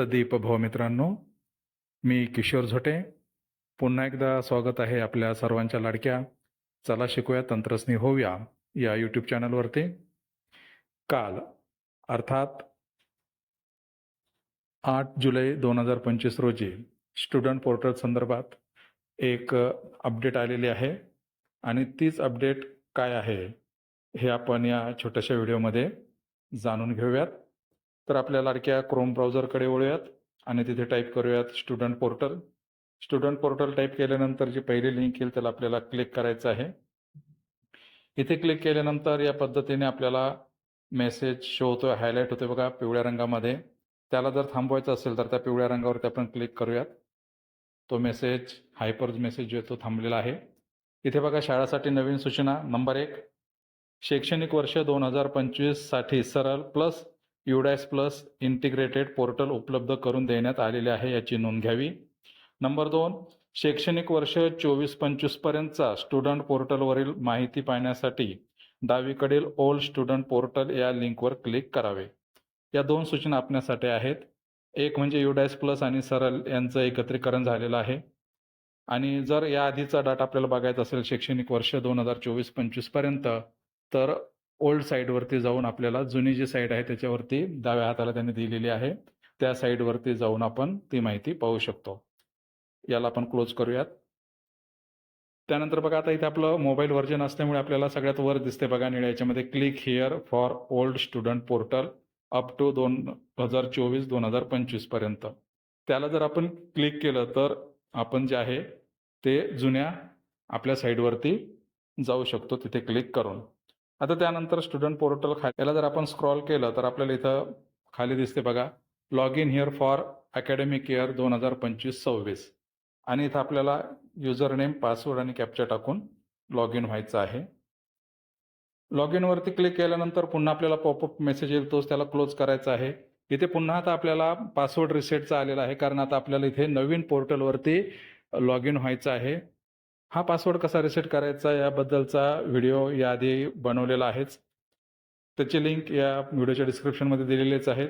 दीप भाऊ मित्रांनो, मी किशोर झोटे. पुन्हा एकदा स्वागत आहे आपल्या सर्वांच्या लाडक्या चला शिकूया तंत्रस्नी होऊया या यूट्यूब चॅनलवरती. काल अर्थात 8 जुलै 2025 रोजी स्टुडंट पोर्टल संदर्भात एक अपडेट आलेली आहे आणि तीच अपडेट काय आहे हे आपण या छोट्याशा व्हिडिओमध्ये जाणून घेऊयात. तर आपल्या लाडक्या क्रोम ब्राउझरकडे वळूयात आणि तिथे टाईप करूयात student portal. Student portal type केल्यानंतर जी पहिली लिंक येईल त्याला आपल्याला क्लिक करायचं आहे. इथे क्लिक केल्यानंतर या पद्धतीने आपल्याला मेसेज शो होतोय, हायलाईट होतोय बघा पिवळ्या रंगामध्ये. त्याला जर थांबवायचं असेल तर त्या पिवळ्या रंगावरती आपण क्लिक करूयात. तो मेसेज हायपर मेसेज जो आहे तो थांबलेला आहे. इथे बघा शाळासाठी नवीन सूचना नंबर 1, शैक्षणिक वर्ष 2025 साठी सरळ plus UDAS plus integrated portal उपलब्ध करून देण्यात आलेले आहे, याची नोंद घ्यावी. नंबर 2, शैक्षणिक वर्ष 24-25 पर्यंतचा स्टुडंट पोर्टलवरील माहिती पाहण्यासाठी डावीकडील ओल्ड स्टुडंट पोर्टल या लिंकवर क्लिक करावे. या 2 सूचना आपल्यासाठी आहेत. एक म्हणजे UDAS प्लस आणि सरळ यांचं एकत्रीकरण झालेलं आहे. आणि जर या आधीचा डाटा आपल्याला बघायचा असेल शैक्षणिक वर्ष 2024-25 पर्यंत, तर ओल्ड साईडवरती जाऊन आपल्याला जुनी जी साईड आहे त्याच्यावरती डाव्या हाताला त्यांनी दिलेली आहे, त्या साईडवरती जाऊन आपण ती माहिती पाहू शकतो. याला आपण क्लोज करूयात. त्यानंतर बघा आता इथे आपलं मोबाईल व्हर्जन असल्यामुळे आपल्याला सगळ्यात वर दिसते बघा निळ्या याच्यामध्ये click here for old student portal up to 2024-2025 पर्यंत. त्याला जर आपण क्लिक केलं तर आपण जे आहे ते जुन्या आपल्या साईडवरती जाऊ शकतो तिथे क्लिक करून. आता त्यानंतर स्टुडंट पोर्टल याला जर आपण स्क्रॉल केलं तर आपल्याला इथं खाली दिसते बघा log in here for academic year 2025-26 आणि इथं आपल्याला युजर नेम, पासवर्ड आणि कॅप्चा टाकून लॉग इन व्हायचं आहे. लॉग इनवरती क्लिक केल्यानंतर पुन्हा आपल्याला पॉपअप मेसेज येईल, तोच त्याला क्लोज करायचा आहे. इथे पुन्हा आता आपल्याला पासवर्ड रिसेटचा आलेला आहे, कारण आता आपल्याला इथे नवीन पोर्टलवरती लॉग इन व्हायचं आहे. हा पासवर्ड कसा रिसेट करायचा याबद्दलचा व्हिडिओ याआधी बनवलेला आहेच. त्याची लिंक या व्हिडिओच्या डिस्क्रिप्शनमध्ये दिलेलीच आहे.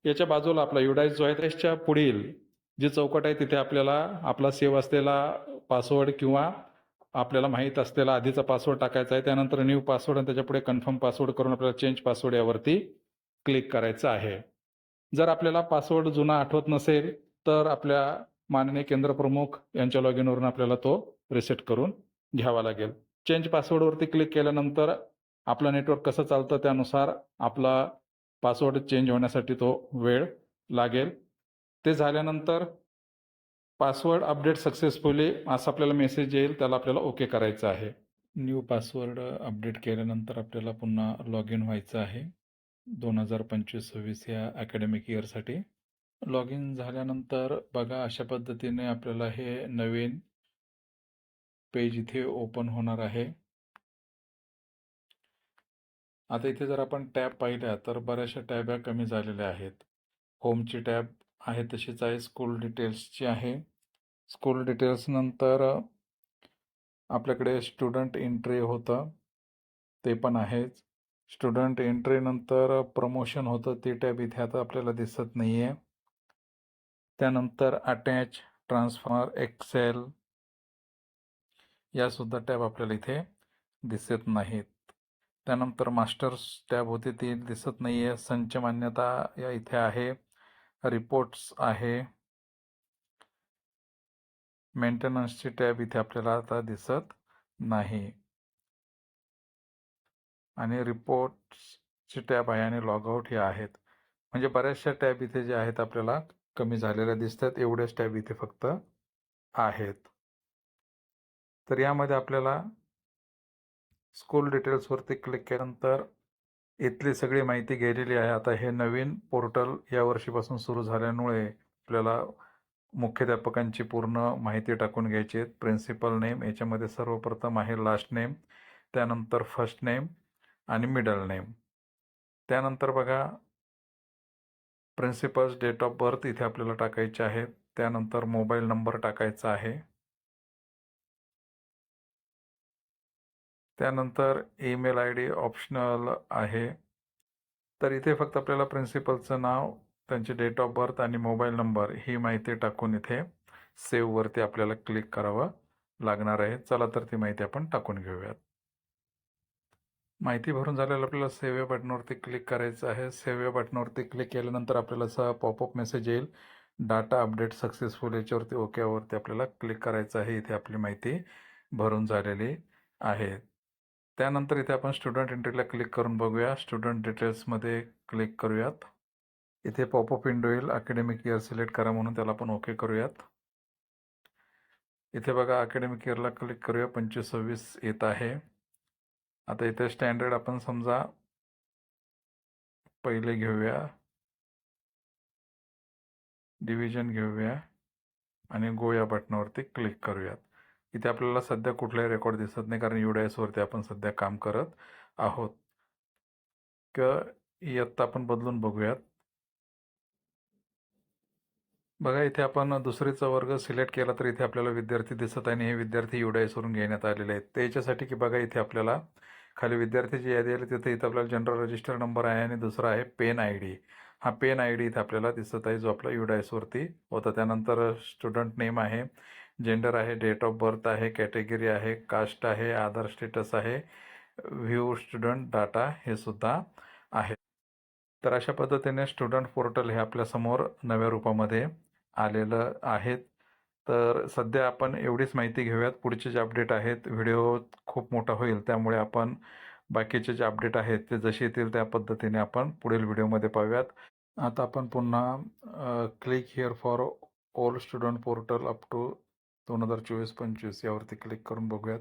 याच्या बाजूला आपला UDAS जो आहे त्याच्या पुढील जी चौकट आहे तिथे आपल्याला आपला सेव्ह असलेला पासवर्ड किंवा आपल्याला माहीत असलेला आधीचा पासवर्ड टाकायचा आहे. त्यानंतर न्यू पासवर्ड आणि त्याच्यापुढे कन्फर्म पासवर्ड करून आपल्याला चेंज पासवर्ड यावरती क्लिक करायचं आहे. जर आपल्याला पासवर्ड जुना आठवत नसेल तर आपल्या माननीय केंद्रप्रमुख यांच्या लॉग इनवरून आपल्याला तो रिसेट करून घ्यावा लागेल. चेंज पासवर्डवरती क्लिक केल्यानंतर आपलं नेटवर्क कसं चालतं त्यानुसार आपला पासवर्ड चेंज होण्यासाठी तो वेळ लागेल. ते झाल्यानंतर पासवर्ड अपडेट सक्सेसफुली असा आपल्याला मेसेज येईल, त्याला आपल्याला ओके करायचं आहे. न्यू पासवर्ड अपडेट केल्यानंतर आपल्याला पुन्हा लॉग इन व्हायचं आहे 2025-26 या अकॅडमिक इयरसाठी. लॉग इन झाल्यानंतर बघा अशा पद्धतीने आपल्याला हे नवीन पेज इथे ओपन होणार आहे. आता इथे जर आपण टॅब पाहिल्या तर बऱ्याचशा टॅब या कमी झालेल्या आहेत. होमची टॅब आहे तशीच आहे, स्कूल डिटेल्सची आहे. स्कूल डिटेल्स नंतर आपल्याकडे स्टुडंट एंट्री होतं ते पण आहेच. स्टुडंट एंट्री नंतर प्रमोशन होतं ते टॅब इथे आता आपल्याला दिसत नाही आहे. त्यानंतर अटॅच, ट्रान्सफर, एक्सेल यासुद्धा टॅब आपल्याला इथे दिसत नाहीत. त्यानंतर मास्टर्स टॅब होती ती दिसत नाही आहे. संच मान्यता या इथे आहे. रिपोर्ट्स आहे. मेंटेनन्सची टॅब इथे आपल्याला आता दिसत नाही आणि रिपोर्ट्सची टॅब आहे आणि लॉगआउट हे आहेत. म्हणजे बऱ्याचशा टॅब इथे जे आहेत आपल्याला कमी झालेल्या दिसतात. एवढ्याच टॅब इथे फक्त आहेत. तर यामध्ये आपल्याला स्कूल डिटेल्सवरती क्लिक केल्यानंतर इथली सगळी माहिती गेलेली आहे. आता हे नवीन पोर्टल या वर्षीपासून सुरू झाल्यामुळे आपल्याला मुख्याध्यापकांची पूर्ण माहिती टाकून घ्यायची आहे. प्रिन्सिपल नेम याच्यामध्ये सर्वप्रथम आहे लास्ट नेम, त्यानंतर फर्स्ट नेम आणि मिडल नेम. त्यानंतर बघा प्रिन्सिपल्स डेट ऑफ बर्थ इथे आपल्याला टाकायचे आहे. त्यानंतर मोबाईल नंबर टाकायचा आहे. त्यानंतर ईमेल आय डी ऑप्शनल आहे. तर इथे फक्त आपल्याला प्रिन्सिपलचं नाव, त्यांची डेट ऑफ बर्थ आणि मोबाईल नंबर ही माहिती टाकून इथे सेव्हवरती आपल्याला क्लिक करावं लागणार आहे. चला तर ती माहिती आपण टाकून घेऊयात. माहिती भरून झाल्यावर आपल्याला सेव्ह या बटनावरती क्लिक करायचं आहे. सेव्ह या बटनावरती क्लिक केल्यानंतर आपल्याला असा पॉपअप मेसेज येईल, डाटा अपडेट सक्सेसफुल. याच्यावरती ओकेवरती आपल्याला क्लिक करायचं आहे. इथे आपली माहिती भरून झालेली आहे. त्यानंतर इथे आपण स्टुडंट एंट्रीला क्लिक करून बघूया. स्टुडंट डिटेल्समध्ये क्लिक करूयात. इथे पॉपअप विंडो येईल, अकॅडमिक इयर सिलेक्ट करा म्हणून, त्याला आपण ओके करूयात. इथे बघा अकॅडमिक इयरला क्लिक करूया, 25-26 येत आहे. आता इथे स्टँडर्ड आपण समजा पहिले घेऊया, डिव्हिजन घेऊया आणि गो या बटनावरती क्लिक करूयात. इथे आपल्याला सध्या कुठलाही रेकॉर्ड दिसत नाही, कारण UDISवरती आपण सध्या काम करत आहोत. किंवा इयत्ता आपण बदलून बघूयात. बघा इथे आपण दुसरीचा वर्ग सिलेक्ट केला तर इथे आपल्याला विद्यार्थी दिसत आहे आणि हे विद्यार्थी UDISवरून घेण्यात आलेले आहेत. त्याच्यासाठी की बघा इथे आपल्याला खाली विद्यार्थीची यादी आली, तिथे इथं आपल्याला जनरल रजिस्टर नंबर आहे आणि दुसरा आहे पेन आय डी. हा पेन आय डी इथे आपल्याला दिसत आहे, जो आपला UDISवरती होता. त्यानंतर स्टुडंट नेम आहे, जेंडर आहे, डेट ऑफ बर्थ आहे, कॅटेगरी आहे, कास्ट आहे, आधार स्टेटस आहे, व्ह्यू स्टुडंट डाटा हे सुद्धा आहे. तर अशा पद्धतीने स्टुडंट पोर्टल हे आपल्यासमोर नव्या रूपामध्ये आलेलं आहे. तर सध्या आपण एवढीच माहिती घेऊयात. पुढचे जे अपडेट आहेत, व्हिडिओ खूप मोठा होईल, त्यामुळे आपण बाकीचे जे अपडेट आहेत ते जसे येतील त्या पद्धतीने आपण पुढील व्हिडिओमध्ये पाहूयात. आता आपण पुन्हा click here for all student portal up to 2024-25 यावरती क्लिक करून बघूयात.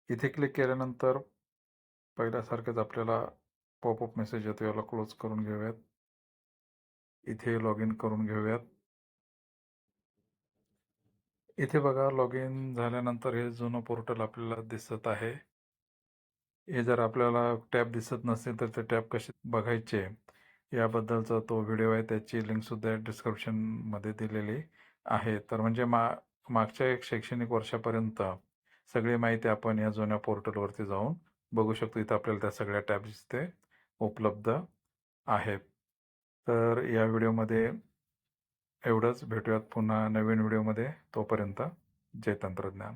इथे क्लिक केल्यानंतर पहिल्यासारखंच आपल्याला पॉपअप मेसेज येतो, याला क्लोज करून घेऊयात. इथे लॉग इन करून घेऊयात. इथे बघा लॉग इन झाल्यानंतर हे जुनं पोर्टल आपल्याला दिसत आहे. हे जर आपल्याला टॅब दिसत नसेल तर ते टॅब कसे बघायचे याबद्दलचा तो व्हिडिओ आहे, त्याची लिंकसुद्धा डिस्क्रिप्शनमध्ये दिलेली आहे. तर म्हणजे मागच्या एक शैक्षणिक वर्षापर्यंत सगळी माहिती आपण या जुन्या पोर्टलवरती जाऊन बघू शकतो. इथं आपल्याला त्या सगळ्या टॅब्स इथे उपलब्ध आहेत. तर या व्हिडिओमध्ये एवढंच. भेटूयात पुन्हा नवीन व्हिडिओमध्ये. तोपर्यंत जय तंत्रज्ञान.